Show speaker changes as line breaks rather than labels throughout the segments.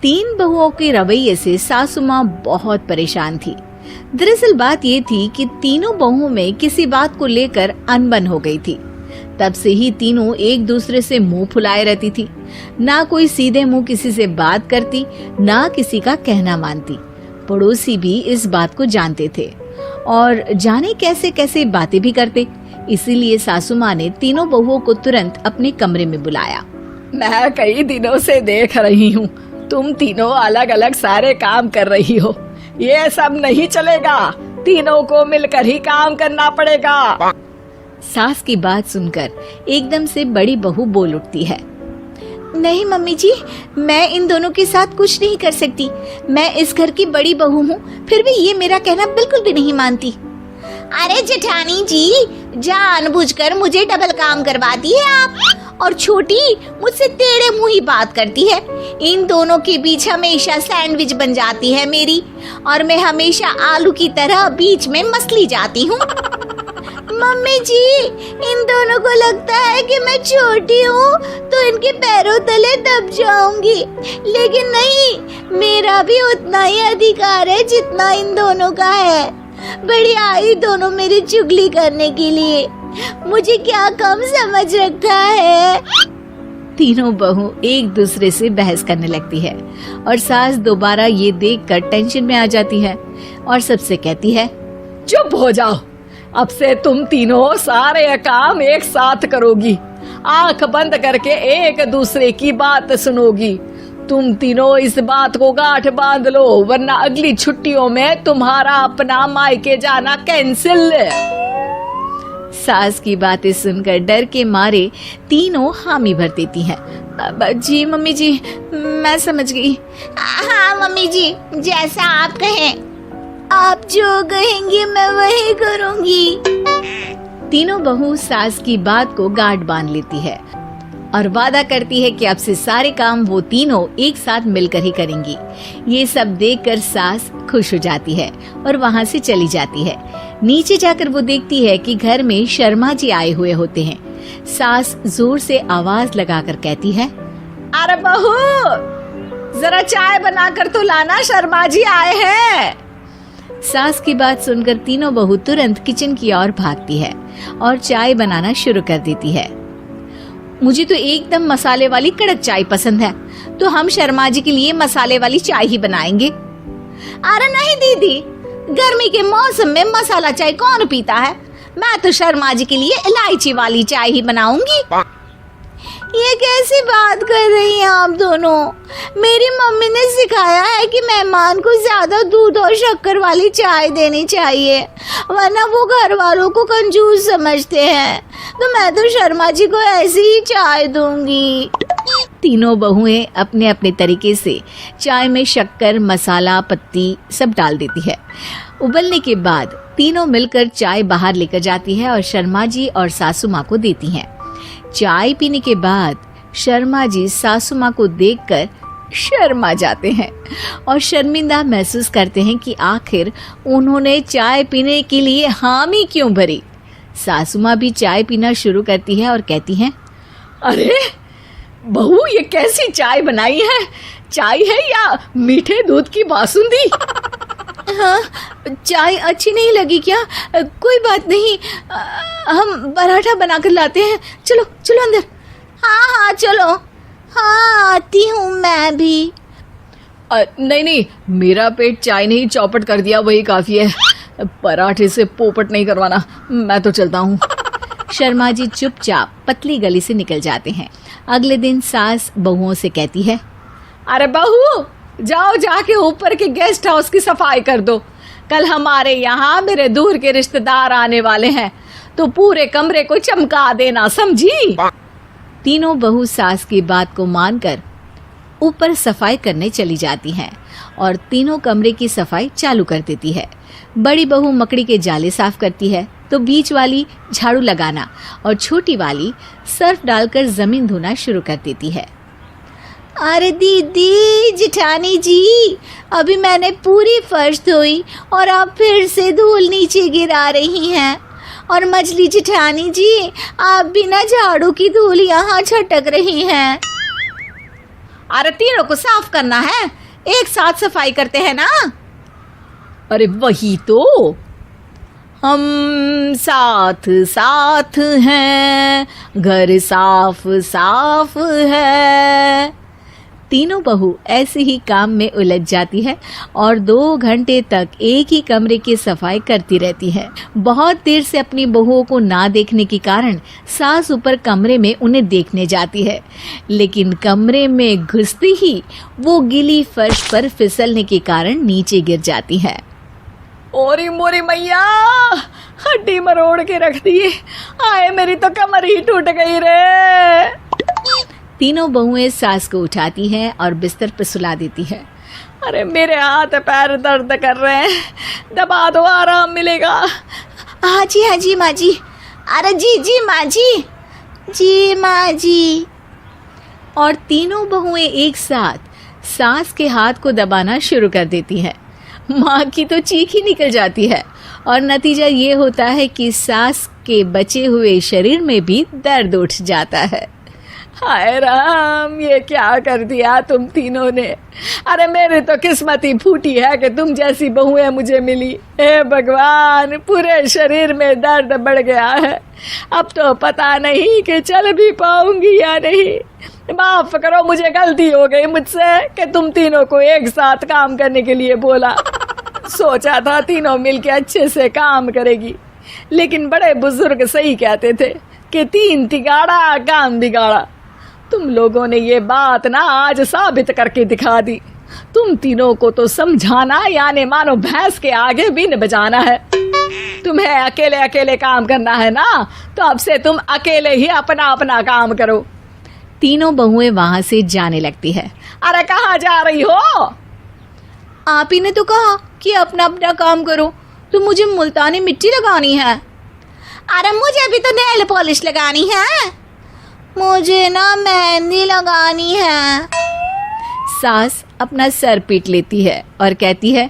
तीन बहुओं के रवैये से सासू माँ बहुत परेशान थी। दरअसल बात ये थी कि तीनों बहुओं में किसी बात को लेकर अनबन हो गई थी। तब से ही तीनों एक दूसरे से मुंह फुलाए रहती थी। ना कोई सीधे मुंह किसी से बात करती, ना किसी का कहना मानती। पड़ोसी भी इस बात को जानते थे और जाने कैसे कैसे बातें भी करते। इसीलिए सासू माँ ने तीनों बहुओं को तुरंत अपने कमरे में बुलाया।
मैं कई दिनों से देख रही हूँ, तुम तीनों अलग अलग सारे काम कर रही हो। ये सब नहीं चलेगा, तीनों को मिलकर ही काम करना पड़ेगा।
सास की बात सुनकर एकदम से बड़ी बहू बोल उठती है। नहीं मम्मी जी, मैं इन दोनों के साथ कुछ नहीं कर सकती। मैं इस घर की बड़ी बहू हूँ, फिर भी ये मेरा कहना बिल्कुल भी नहीं मानती।
अरे जेठानी जी, जानबूझकर मुझे डबल काम करवाती है आप, और छोटी मुझसे टेढ़े मुंह ही बात करती है। इन दोनों के बीच हमेशा सैंडविच बन जाती है मेरी, और मैं हमेशा आलू की तरह बीच में मसली जाती हूँ। मम्मी जी, इन दोनों को लगता है कि मैं छोटी हूँ तो इनके पैरों तले दब जाऊंगी, लेकिन नहीं, मेरा भी उतना ही अधिकार है जितना इन दोनों का है। बड़ी आई दोनों मेरी चुगली करने के लिए, मुझे क्या कम समझ रखा है।
तीनों बहू एक दूसरे से बहस करने लगती है और सास दोबारा ये देखकर टेंशन में आ जाती है और सबसे कहती है,
चुप हो जाओ, अब से तुम तीनों सारे काम एक साथ करोगी, आंख बंद करके एक दूसरे की बात सुनोगी। तुम तीनों इस बात को गांठ बांध लो, वरना अगली छुट्टियों में तुम्हारा अपना मायके जाना कैंसिल।
सास की बातें सुनकर डर के मारे तीनों हामी भर देती हैं। जी मम्मी जी, मैं समझ गई।
हाँ मम्मी जी, जैसा आप कहें, आप जो कहेंगी मैं वही करूंगी।
तीनों बहू सास की बात को गांठ बांध लेती है और वादा करती है कि अब से सारे काम वो तीनों एक साथ मिलकर ही करेंगी। ये सब देखकर सास खुश हो जाती है और वहाँ से चली जाती है। नीचे जाकर वो देखती है कि घर में शर्मा जी आए हुए होते हैं। सास जोर से आवाज लगाकर कहती है,
अरे बहू, जरा चाय बनाकर तो लाना, शर्मा जी आए हैं।
सास की बात सुनकर तीनों बहू तुरंत किचन की ओर भागती है और चाय बनाना शुरू कर देती है। मुझे तो एकदम मसाले वाली कड़क चाय पसंद है, तो हम शर्मा जी के लिए मसाले वाली चाय ही बनाएंगे।
अरे नहीं दीदी, गर्मी के मौसम में मसाला चाय कौन पीता है? मैं तो शर्मा जी के लिए इलायची वाली चाय ही बनाऊंगी। ये कैसी बात कर रही हैं आप दोनों? मेरी मम्मी ने सिखाया है कि मेहमान को ज्यादा दूध और शक्कर वाली चाय देनी चाहिए, वरना वो घर वालों को कंजूस समझते हैं। तो मैं तो शर्मा जी को ऐसी ही चाय दूंगी।
तीनों बहुएं अपने अपने तरीके से चाय में शक्कर, मसाला, पत्ती सब डाल देती है। उबलने के बाद तीनों मिलकर चाय बाहर लेकर जाती है और शर्मा जी और सासू माँ को देती हैं। चाय पीने के बाद शर्मा जी सासू माँ को देखकर शर्मा जाते हैं और शर्मिंदा महसूस करते हैं कि आखिर उन्होंने चाय पीने के लिए हामी क्यों भरी। सासू माँ भी चाय पीना शुरू करती है और कहती हैं,
अरे बहू, ये कैसी चाय बनाई है? चाय है या मीठे दूध की बासुंदी?
हाँ, चाय अच्छी नहीं लगी क्या? कोई बात नहीं, हम पराठा बनाकर लाते हैं। चलो चलो अंदर।
हाँ चलो। हाँ, आती हूँ मैं भी।
नहीं नहीं, मेरा पेट चाय ने ही चौपट कर दिया, वही काफी है। पराठे से पोपट नहीं करवाना, मैं तो चलता हूँ।
शर्मा जी चुपचाप पतली गली से निकल जाते हैं। अगले दिन सास बहुओं से कहती है,
अरे बहू, जाओ जाके ऊपर के गेस्ट हाउस की सफाई कर दो। कल हमारे यहाँ मेरे दूर के रिश्तेदार आने वाले हैं, तो पूरे कमरे को चमका देना, समझी?
तीनों बहू सास की बात को मानकर ऊपर सफाई करने चली जाती हैं और तीनों कमरे की सफाई चालू कर देती है। बड़ी बहू मकड़ी के जाले साफ करती है, तो बीच वाली झाड़ू लगाना और छोटी वाली सर्फ डालकर जमीन धोना शुरू कर देती है।
अरे दीदी, जेठानी जी, अभी मैंने पूरी फर्श धोई और आप फिर से धूल नीचे गिरा रही हैं। और मछली जेठानी जी, आप बिना झाड़ू की धूल यहाँ छटक रही हैं। अरे तीनों को साफ करना है, एक साथ सफाई करते हैं ना।
अरे वही तो, हम साथ साथ हैं, घर साफ साफ है।
तीनों बहू ऐसे ही काम में उलझ जाती है और 2 घंटे तक एक ही कमरे की सफाई करती रहती है। बहुत देर से अपनी बहुओं को ना देखने के कारण सास ऊपर कमरे में उन्हें देखने जाती है, लेकिन कमरे में घुसती ही वो गीली फर्श पर फिसलने के कारण नीचे गिर जाती है।
ओरी मोरी मैया, हड्डी मरोड़ के रख दी। आए मेरी तो कमर ही टूट गई रे।
तीनों बहुएं सास को उठाती हैं और बिस्तर पर सुला देती है।
अरे मेरे हाथ पैर दर्द कर रहे हैं, दबा दो, आराम मिलेगा।
हाँ जी माँ जी। अरे जी माँ जी, जी माँ जी।
और तीनों बहुएं एक साथ सास के हाथ को दबाना शुरू कर देती हैं। माँ की तो चीख ही निकल जाती है और नतीजा ये होता है कि सास के बचे हुए शरीर में भी दर्द उठ जाता है।
हाय राम, ये क्या कर दिया तुम तीनों ने। अरे मेरी तो किस्मत ही फूटी है कि तुम जैसी बहुएं मुझे मिली। हे भगवान, पूरे शरीर में दर्द बढ़ गया है। अब तो पता नहीं कि चल भी पाऊंगी या नहीं। माफ करो, मुझे गलती हो गई मुझसे कि तुम तीनों को एक साथ काम करने के लिए बोला। सोचा था तीनों मिलके अच्छे से काम करेगी, लेकिन बड़े बुजुर्ग सही कहते थे कि 3 तिगाड़ा काम बिगाड़ा। तुम लोगों ने ये बात ना आज साबित करके दिखा दी। तुम तीनों को तो समझाना यानी मानो भैंस के आगे बीन बजाना है। तुम्हें अकेले अकेले काम करना है ना, तो अब से तुम अकेले ही अपना अपना काम करो।
तीनों बहुएं वहां से जाने लगती है।
अरे कहाँ जा रही हो?
आप ही ने तो कहा कि अपना अपना काम तो मुझे मुल्तानी मिट्टी लगानी है। अरे मुझे भी तो नेल पॉलिश लगानी है, मुझे ना मेहंदी लगानी है।
सास अपना सर पीट लेती है और कहती है,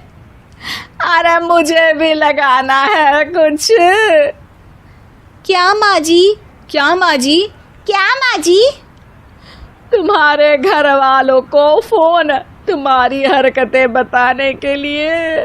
अरे मुझे भी लगाना है कुछ।
क्या माँ जी? क्या माँ जी? क्या माँ जी?
तुम्हारे घर वालों को फोन तुम्हारी हरकतें बताने के लिए।